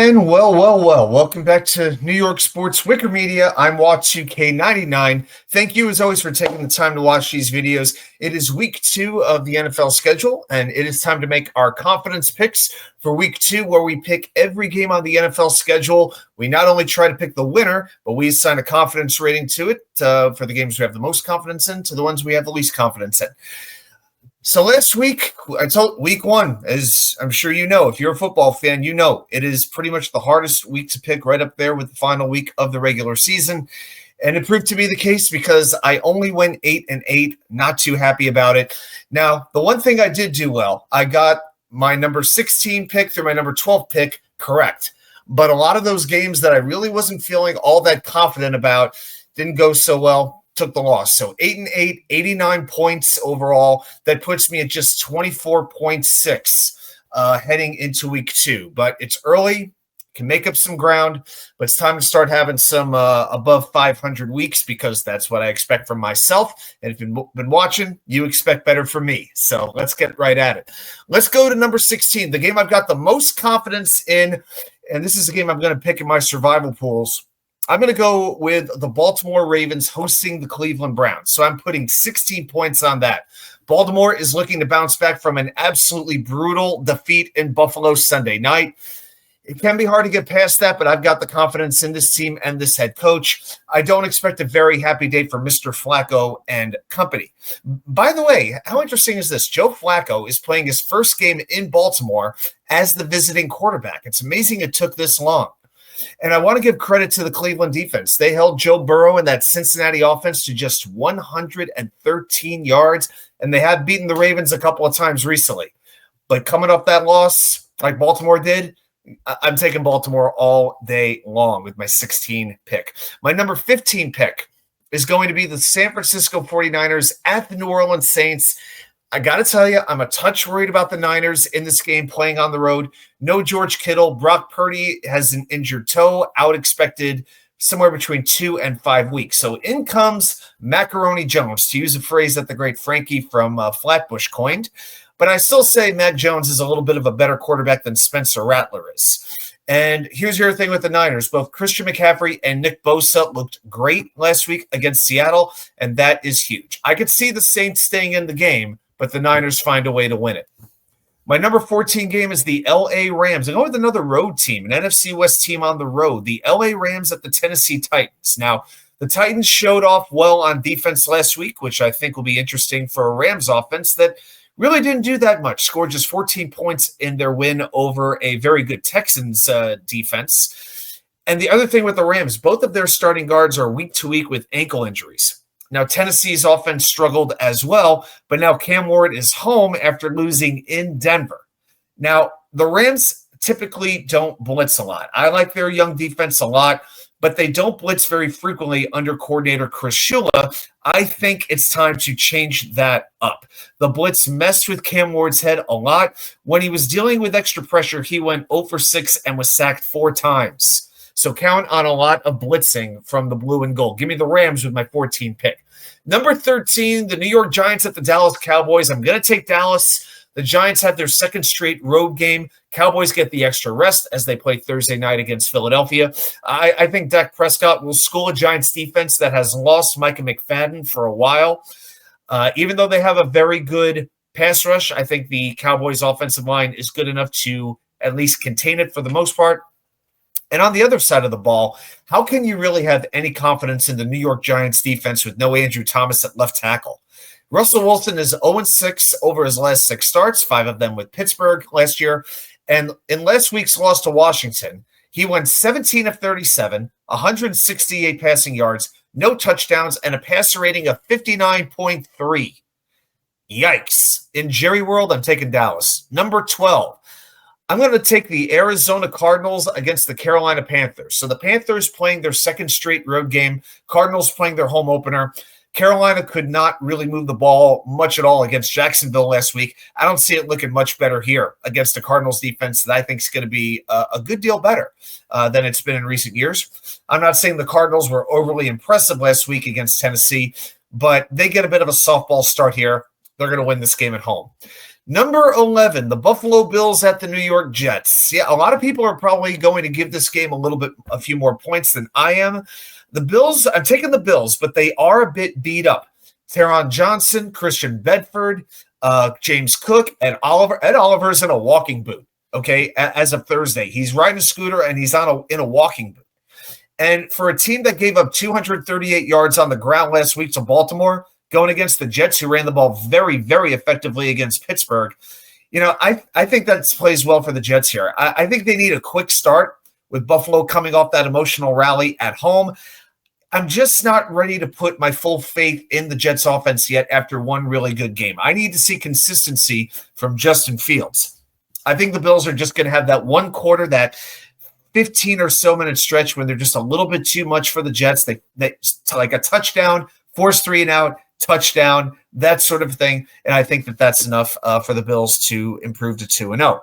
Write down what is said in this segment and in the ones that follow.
And well. Welcome back to New York Sports WickerMedia. I'm Watts2K99. Thank you, as always, for taking the time to watch these videos. It is week 2 of the NFL schedule, and it is time to make our confidence picks for week 2, where we pick every game on the NFL schedule. We not only try to pick the winner, but we assign a confidence rating to it for the games we have the most confidence in to the ones we have the least confidence in. So last week, I told week 1, as I'm sure you know, if you're a football fan, you know it is pretty much the hardest week to pick, right up there with the final week of the regular season. And it proved to be the case because I only went 8-8, not too happy about it. Now, the one thing I did do well, I got my number 16 pick through my number 12 pick correct. But a lot of those games that I really wasn't feeling all that confident about didn't go so well. Took the loss. So 8-8, 89 points overall. That puts me at just 24.6 heading into week 2. But it's early, can make up some ground, but it's time to start having some above 500 weeks because that's what I expect from myself. And if you've been watching, you expect better from me. So let's get right at it. Let's go to number 16, the game I've got the most confidence in. And this is a game I'm going to pick in my survival pools. I'm going to go with the Baltimore Ravens hosting the Cleveland Browns. So I'm putting 16 points on that. Baltimore is looking to bounce back from an absolutely brutal defeat in Buffalo Sunday night. It can be hard to get past that, but I've got the confidence in this team and this head coach. I don't expect a very happy day for Mr. Flacco and company. By the way, how interesting is this? Joe Flacco is playing his first game in Baltimore as the visiting quarterback. It's amazing it took this long. And I want to give credit to the Cleveland defense. They held Joe Burrow and that Cincinnati offense to just 113 yards, and they have beaten the Ravens a couple of times recently. But coming off that loss, like Baltimore did, I'm taking Baltimore all day long with my 16 pick. My number 15 pick is going to be the San Francisco 49ers at the New Orleans Saints. I got to tell you, I'm a touch worried about the Niners in this game playing on the road. No George Kittle. Brock Purdy has an injured toe, out expected somewhere between 2 and 5 weeks. So in comes Macaroni Jones, to use a phrase that the great Frankie from Flatbush coined. But I still say Mac Jones is a little bit of a better quarterback than Spencer Rattler is. And here's your thing with the Niners. Both Christian McCaffrey and Nick Bosa looked great last week against Seattle, and that is huge. I could see the Saints staying in the game, but the Niners find a way to win it. My number 14 game is the L.A. Rams. I'm going with another road team, an NFC West team on the road. The L.A. Rams at the Tennessee Titans. Now, the Titans showed off well on defense last week, which I think will be interesting for a Rams offense that really didn't do that much. Scored just 14 points in their win over a very good Texans defense. And the other thing with the Rams, both of their starting guards are week to week with ankle injuries. Now, Tennessee's offense struggled as well, but now Cam Ward is home after losing in Denver. Now, the Rams typically don't blitz a lot. I like their young defense a lot, but they don't blitz very frequently under coordinator Chris Shula. I think it's time to change that up. The blitz messed with Cam Ward's head a lot. When he was dealing with extra pressure, he went 0 for 6 and was sacked 4 times. So count on a lot of blitzing from the blue and gold. Give me the Rams with my 14 pick. Number 13, the New York Giants at the Dallas Cowboys. I'm going to take Dallas. The Giants have their second straight road game. Cowboys get the extra rest as they play Thursday night against Philadelphia. I think Dak Prescott will school a Giants defense that has lost Micah McFadden for a while. Even though they have a very good pass rush, I think the Cowboys offensive line is good enough to at least contain it for the most part. And on the other side of the ball, how can you really have any confidence in the New York Giants defense with no Andrew Thomas at left tackle? Russell Wilson is 0-6 over his last 6 starts, 5 of them with Pittsburgh last year. And in last week's loss to Washington, he went 17 of 37, 168 passing yards, no touchdowns, and a passer rating of 59.3. Yikes. In Jerry World, I'm taking Dallas. Number 12. I'm going to take the Arizona Cardinals against the Carolina Panthers. So the Panthers playing their second straight road game, Cardinals playing their home opener. Carolina could not really move the ball much at all against Jacksonville last week. I don't see it looking much better here against the Cardinals defense that I think is going to be a good deal better than it's been in recent years. I'm not saying the Cardinals were overly impressive last week against Tennessee, but they get a bit of a softball start here. They're going to win this game at home. Number 11, the Buffalo Bills at the New York Jets. Yeah, a lot of people are probably going to give this game a few more points than I am. The Bills, I'm taking the Bills, but they are a bit beat up. Taron Johnson, Christian Bedford, James Cook, and Ed Oliver's in a walking boot, okay, as of Thursday. He's riding a scooter, and he's in a walking boot. And for a team that gave up 238 yards on the ground last week to Baltimore, going against the Jets, who ran the ball very, very effectively against Pittsburgh, I think that plays well for the Jets here. I think they need a quick start with Buffalo coming off that emotional rally at home. I'm just not ready to put my full faith in the Jets offense yet after one really good game. I need to see consistency from Justin Fields. I think the Bills are just going to have that one quarter, that 15 or so minute stretch when they're just a little bit too much for the Jets. They like a touchdown, force 3 and out, touchdown, that sort of thing. And I think that's enough for the Bills to improve to 2-0.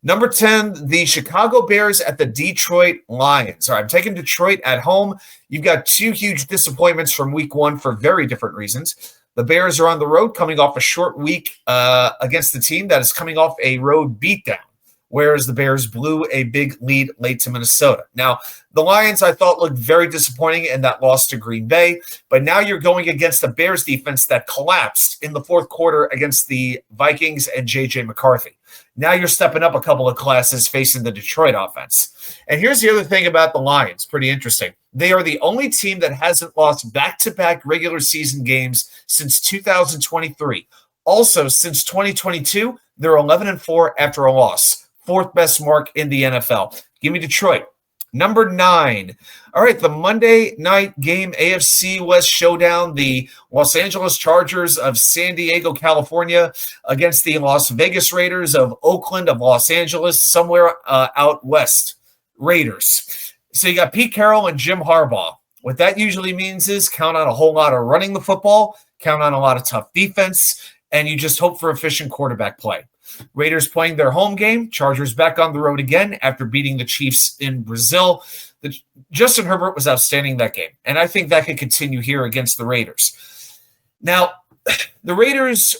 Number 10, the Chicago Bears at the Detroit Lions. All right, I'm taking Detroit at home. You've got two huge disappointments from week 1 for very different reasons. The Bears are on the road coming off a short week against the team that is coming off a road beatdown, whereas the Bears blew a big lead late to Minnesota. Now, the Lions, I thought, looked very disappointing in that loss to Green Bay, but now you're going against a Bears defense that collapsed in the fourth quarter against the Vikings and J.J. McCarthy. Now you're stepping up a couple of classes facing the Detroit offense. And here's the other thing about the Lions, pretty interesting. They are the only team that hasn't lost back-to-back regular season games since 2023. Also, since 2022, they're 11-4 after a loss. Fourth best mark in the NFL. Give me Detroit. Number 9. All right, the Monday night game, AFC West showdown, the Los Angeles Chargers of San Diego, California, against the Las Vegas Raiders of Oakland, of Los Angeles, somewhere out west. Raiders. So you got Pete Carroll and Jim Harbaugh. What that usually means is count on a whole lot of running the football, count on a lot of tough defense, and you just hope for efficient quarterback play. Raiders playing their home game. Chargers back on the road again after beating the Chiefs in Brazil. Justin Herbert was outstanding that game, and I think that could continue here against the Raiders. Now, the Raiders,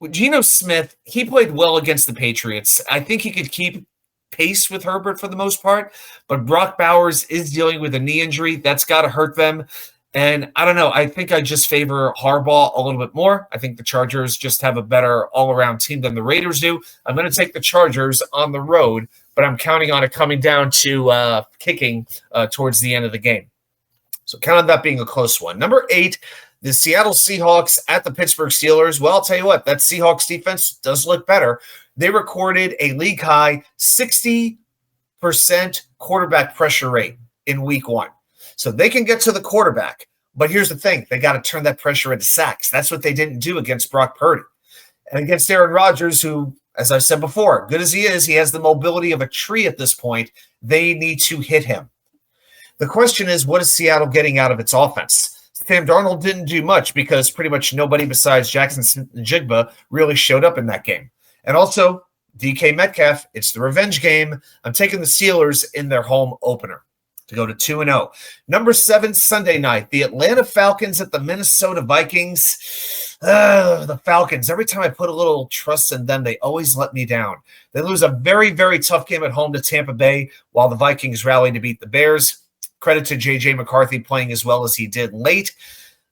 Geno Smith, he played well against the Patriots. I think he could keep pace with Herbert for the most part, but Brock Bowers is dealing with a knee injury. That's got to hurt them. And I don't know. I think I just favor Harbaugh a little bit more. I think the Chargers just have a better all-around team than the Raiders do. I'm going to take the Chargers on the road, but I'm counting on it coming down to kicking towards the end of the game. So count on that being a close one. Number 8, the Seattle Seahawks at the Pittsburgh Steelers. Well, I'll tell you what, that Seahawks defense does look better. They recorded a league-high 60% quarterback pressure rate in week 1. So they can get to the quarterback. But here's the thing. They got to turn that pressure into sacks. That's what they didn't do against Brock Purdy. And against Aaron Rodgers, who, as I said before, good as he is, he has the mobility of a tree at this point. They need to hit him. The question is, what is Seattle getting out of its offense? Sam Darnold didn't do much because pretty much nobody besides Jackson Smith-Njigba really showed up in that game. And also, DK Metcalf, it's the revenge game. I'm taking the Steelers in their home opener to go to 2-0. Number 7, Sunday night, the Atlanta Falcons at the Minnesota Vikings. The Falcons, every time I put a little trust in them, they always let me down. They lose a very, very tough game at home to Tampa Bay while the Vikings rally to beat the Bears. Credit to J.J. McCarthy playing as well as he did late.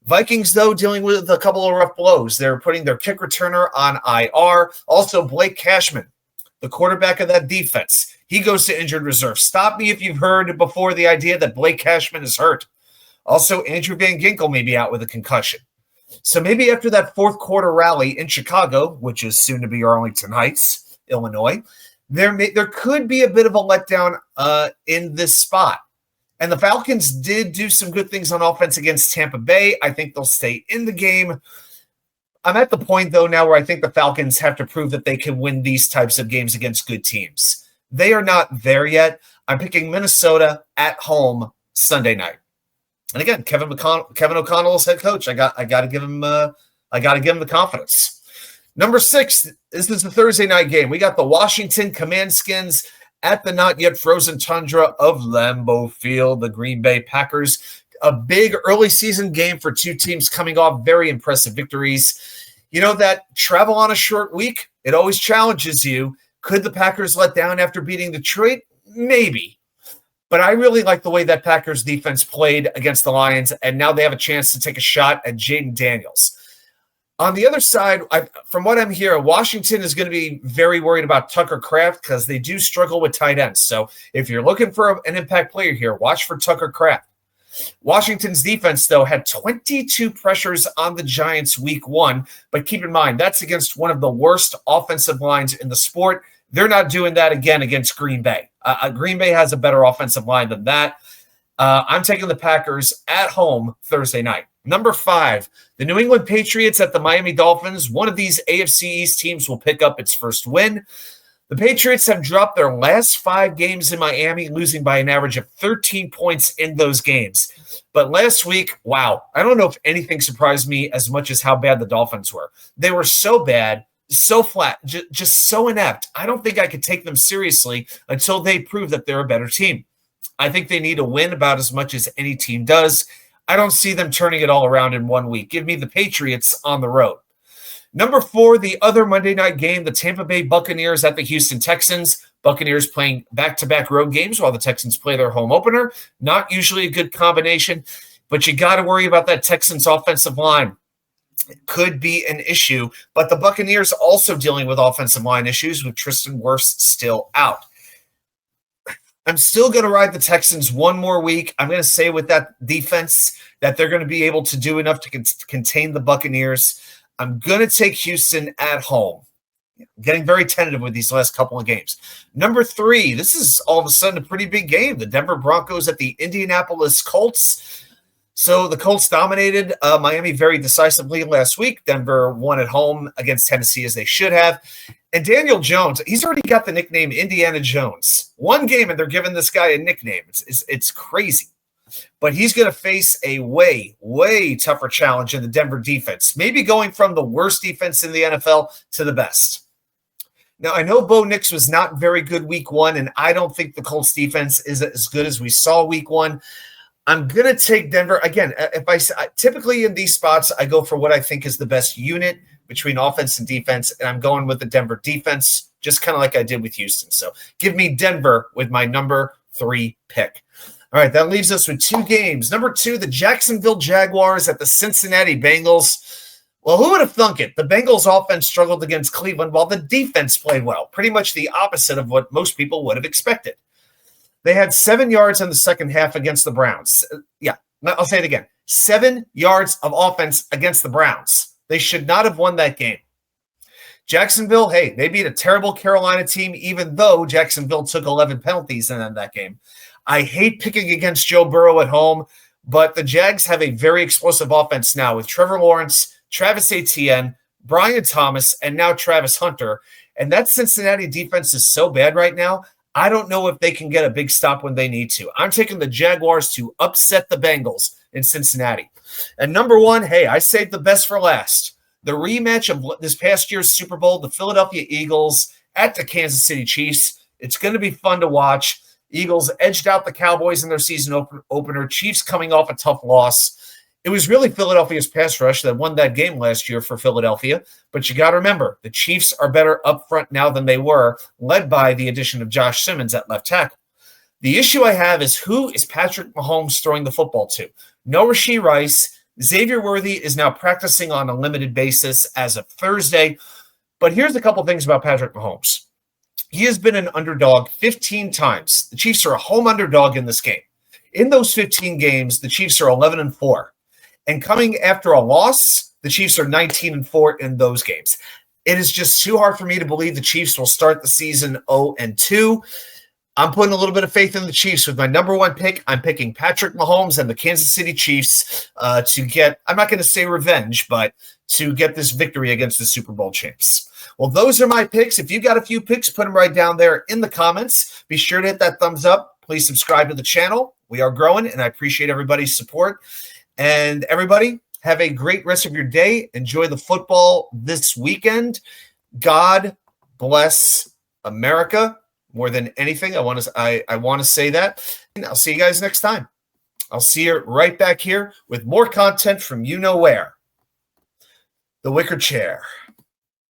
Vikings, though, dealing with a couple of rough blows. They're putting their kick returner on IR. Also, Blake Cashman, the quarterback of that defense, he goes to injured reserve. Stop me if you've heard before the idea that Blake Cashman is hurt. Also, Andrew Van Ginkel may be out with a concussion. So maybe after that fourth quarter rally in Chicago, which is soon to be Arlington Heights, Illinois, there could be a bit of a letdown in this spot. And the Falcons did do some good things on offense against Tampa Bay. I think they'll stay in the game. I'm at the point, though, now where I think the Falcons have to prove that they can win these types of games against good teams. They are not there yet. I'm picking Minnesota at home Sunday night. And again, Kevin O'Connell is head coach. I got to give him the confidence. Number 6, this is the Thursday night game. We got the Washington Commandskins at the not yet frozen tundra of Lambeau Field, the Green Bay Packers. A big early season game for two teams coming off very impressive victories. That travel on a short week, it always challenges you. Could the Packers let down after beating Detroit? Maybe. But I really like the way that Packers defense played against the Lions, and now they have a chance to take a shot at Jaden Daniels. On the other side, from what I'm hearing, Washington is going to be very worried about Tucker Kraft because they do struggle with tight ends. So if you're looking for an impact player here, watch for Tucker Kraft. Washington's defense, though, had 22 pressures on the Giants week 1. But keep in mind, that's against one of the worst offensive lines in the sport. They're not doing that again against Green Bay. Green Bay has a better offensive line than that. I'm taking the Packers at home Thursday night. Number 5, the New England Patriots at the Miami Dolphins. One of these AFC East teams will pick up its first win. The Patriots have dropped their last 5 games in Miami, losing by an average of 13 points in those games. But last week, wow, I don't know if anything surprised me as much as how bad the Dolphins were. They were so bad, so flat, just so inept. I don't think I could take them seriously until they prove that they're a better team. I think they need to win about as much as any team does. I don't see them turning it all around in 1 week. Give me the Patriots on the road. Number 4, the other Monday night game, the Tampa Bay Buccaneers at the Houston Texans. Buccaneers playing back-to-back road games while the Texans play their home opener. Not usually a good combination, but you got to worry about that Texans offensive line. It could be an issue, but the Buccaneers also dealing with offensive line issues with Tristan Wirfs still out. I'm still going to ride the Texans 1 more week. I'm going to say with that defense that they're going to be able to do enough to contain the Buccaneers. I'm going to take Houston at home. I'm getting very tentative with these last couple of games. Number 3, this is all of a sudden a pretty big game. The Denver Broncos at the Indianapolis Colts. So the Colts dominated Miami very decisively last week. Denver won at home against Tennessee as they should have. And Daniel Jones, he's already got the nickname Indiana Jones. 1 game and they're giving this guy a nickname. It's crazy. But he's going to face a way, way tougher challenge in the Denver defense, maybe going from the worst defense in the NFL to the best. Now, I know Bo Nix was not very good week 1, and I don't think the Colts defense is as good as we saw week 1. I'm going to take Denver. Again, if I typically in these spots, I go for what I think is the best unit between offense and defense, and I'm going with the Denver defense, just kind of like I did with Houston. So give me Denver with my number 3 pick. All right, that leaves us with 2 games. Number 2, the Jacksonville Jaguars at the Cincinnati Bengals. Well, who would have thunk it? The Bengals offense struggled against Cleveland while the defense played well, pretty much the opposite of what most people would have expected. They had 7 yards in the second half against the Browns. Yeah, I'll say it again. 7 yards of offense against the Browns. They should not have won that game. Jacksonville, hey, they beat a terrible Carolina team, even though Jacksonville took 11 penalties in that game. I hate picking against Joe Burrow at home, but the Jags have a very explosive offense now with Trevor Lawrence, Travis Etienne, Brian Thomas, and now Travis Hunter. And that Cincinnati defense is so bad right now, I don't know if they can get a big stop when they need to. I'm taking the Jaguars to upset the Bengals in Cincinnati. And number 1, hey, I saved the best for last. The rematch of this past year's Super Bowl, the Philadelphia Eagles at the Kansas City Chiefs. It's going to be fun to watch. Eagles edged out the Cowboys in their season opener. Chiefs coming off a tough loss. It was really Philadelphia's pass rush that won that game last year for Philadelphia. But you got to remember, the Chiefs are better up front now than they were, led by the addition of Josh Simmons at left tackle. The issue I have is who is Patrick Mahomes throwing the football to? No Rashee Rice. Xavier Worthy is now practicing on a limited basis as of Thursday. But here's a couple things about Patrick Mahomes. He has been an underdog 15 times. The Chiefs are a home underdog in this game. In those 15 games, the Chiefs are 11-4. And coming after a loss, the Chiefs are 19-4 in those games. It is just too hard for me to believe the Chiefs will start the season 0-2. I'm putting a little bit of faith in the Chiefs with my number 1 pick. I'm picking Patrick Mahomes and the Kansas City Chiefs to get, I'm not going to say revenge, but to get this victory against the Super Bowl champs. Well, those are my picks. If you got a few picks, put them right down there in the comments. Be sure to hit that thumbs up. Please subscribe to the channel. We are growing, and I appreciate everybody's support. And everybody, have a great rest of your day. Enjoy the football this weekend. God bless America. More than anything, I want to say that. And I'll see you guys next time. I'll see you right back here with more content from you know where. The wicker chair.